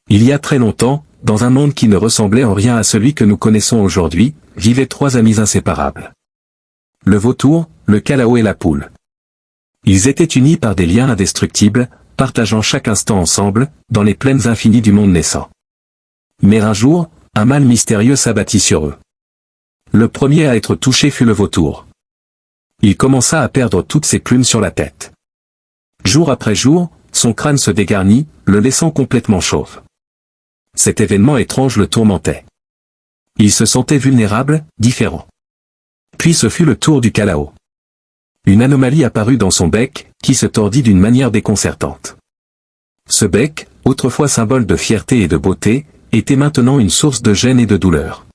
Il y a très longtemps, dans un monde qui ne ressemblait en rien à celui que nous connaissons aujourd'hui, vivaient trois amis inséparables. Le vautour, le calao et la poule. Ils étaient unis par des liens indestructibles, partageant chaque instant ensemble, dans les plaines infinies du monde naissant. Mais un jour, un mal mystérieux s'abattit sur eux. Le premier à être touché fut le vautour. Il commença à perdre toutes ses plumes sur la tête. Jour après jour, son crâne se dégarnit, le laissant complètement chauve. Cet événement étrange le tourmentait. Il se sentait vulnérable, différent. Puis ce fut le tour du calao. Une anomalie apparut dans son bec, qui se tordit d'une manière déconcertante. Ce bec, autrefois symbole de fierté et de beauté, était maintenant une source de gêne et de douleur.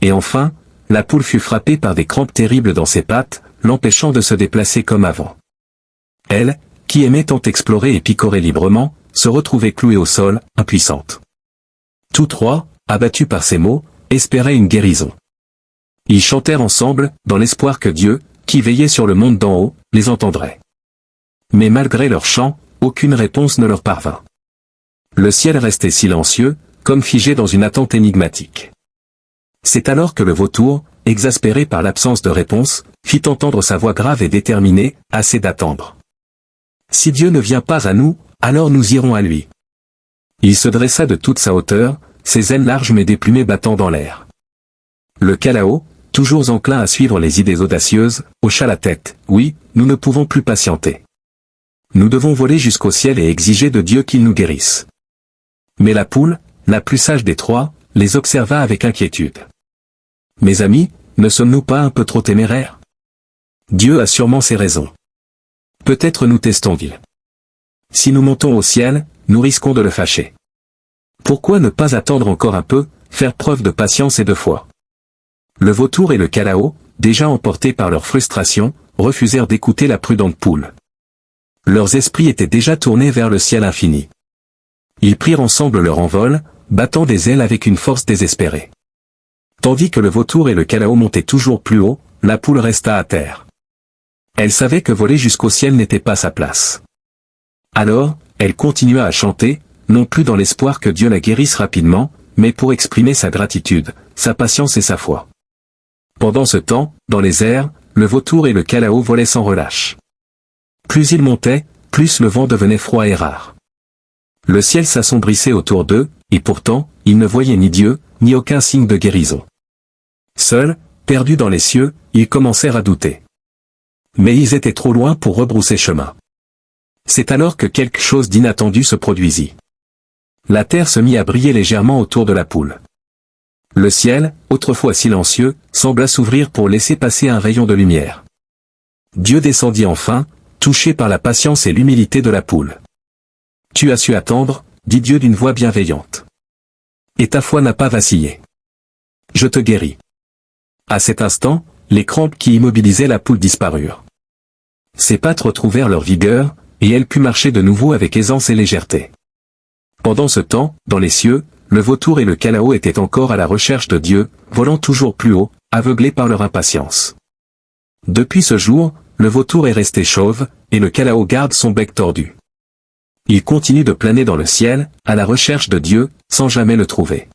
Et enfin, la poule fut frappée par des crampes terribles dans ses pattes, l'empêchant de se déplacer comme avant. Elle, qui aimait tant explorer et picorer librement, se retrouvait clouée au sol, impuissante. Tous trois, abattus par ces mots, espéraient une guérison. Ils chantèrent ensemble, dans l'espoir que Dieu, qui veillait sur le monde d'en haut, les entendrait. Mais malgré leur chant, aucune réponse ne leur parvint. Le ciel restait silencieux, comme figé dans une attente énigmatique. C'est alors que le vautour, exaspéré par l'absence de réponse, fit entendre sa voix grave et déterminée, assez d'attendre. Si Dieu ne vient pas à nous, alors nous irons à lui. Il se dressa de toute sa hauteur, ses ailes larges mais déplumées battant dans l'air. Le calao, toujours enclin à suivre les idées audacieuses, hocha la tête. Oui, nous ne pouvons plus patienter. Nous devons voler jusqu'au ciel et exiger de Dieu qu'il nous guérisse. Mais la poule, la plus sage des trois, les observa avec inquiétude. Mes amis, ne sommes-nous pas un peu trop téméraires? Dieu a sûrement ses raisons. Peut-être nous testons-ils. Si nous montons au ciel, nous risquons de le fâcher. Pourquoi ne pas attendre encore un peu, faire preuve de patience et de foi? Le vautour et le calao, déjà emportés par leur frustration, refusèrent d'écouter la prudente poule. Leurs esprits étaient déjà tournés vers le ciel infini. Ils prirent ensemble leur envol, battant des ailes avec une force désespérée. Tandis que le vautour et le calao montaient toujours plus haut, la poule resta à terre. Elle savait que voler jusqu'au ciel n'était pas sa place. Alors, elle continua à chanter, non plus dans l'espoir que Dieu la guérisse rapidement, mais pour exprimer sa gratitude, sa patience et sa foi. Pendant ce temps, dans les airs, le vautour et le calao volaient sans relâche. Plus ils montaient, plus le vent devenait froid et rare. Le ciel s'assombrissait autour d'eux, et pourtant, ils ne voyaient ni Dieu, ni aucun signe de guérison. Seuls, perdus dans les cieux, ils commencèrent à douter. Mais ils étaient trop loin pour rebrousser chemin. C'est alors que quelque chose d'inattendu se produisit. La terre se mit à briller légèrement autour de la poule. Le ciel, autrefois silencieux, sembla s'ouvrir pour laisser passer un rayon de lumière. Dieu descendit enfin, touché par la patience et l'humilité de la poule. « Tu as su attendre, dit Dieu d'une voix bienveillante. Et ta foi n'a pas vacillé. Je te guéris. » À cet instant, les crampes qui immobilisaient la poule disparurent. Ses pattes retrouvèrent leur vigueur, et elle put marcher de nouveau avec aisance et légèreté. Pendant ce temps, dans les cieux, le vautour et le calao étaient encore à la recherche de Dieu, volant toujours plus haut, aveuglés par leur impatience. Depuis ce jour, le vautour est resté chauve, et le calao garde son bec tordu. Il continue de planer dans le ciel, à la recherche de Dieu, sans jamais le trouver.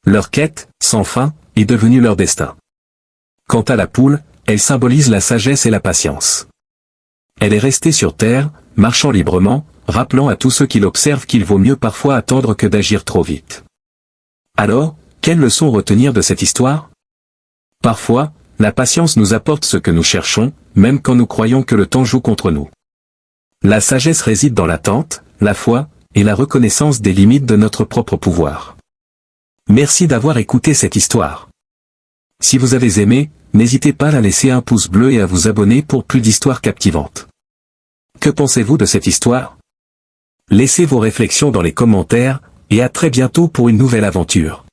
Leur quête, sans fin, est devenue leur destin. Quant à la poule, elle symbolise la sagesse et la patience. Elle est restée sur terre, marchant librement, rappelant à tous ceux qui l'observent qu'il vaut mieux parfois attendre que d'agir trop vite. Alors, quelle leçon retenir de cette histoire? Parfois, la patience nous apporte ce que nous cherchons, même quand nous croyons que le temps joue contre nous. La sagesse réside dans l'attente, la foi, et la reconnaissance des limites de notre propre pouvoir. Merci d'avoir écouté cette histoire. Si vous avez aimé, n'hésitez pas à laisser un pouce bleu et à vous abonner pour plus d'histoires captivantes. Que pensez-vous de cette histoire? Laissez vos réflexions dans les commentaires, et à très bientôt pour une nouvelle aventure.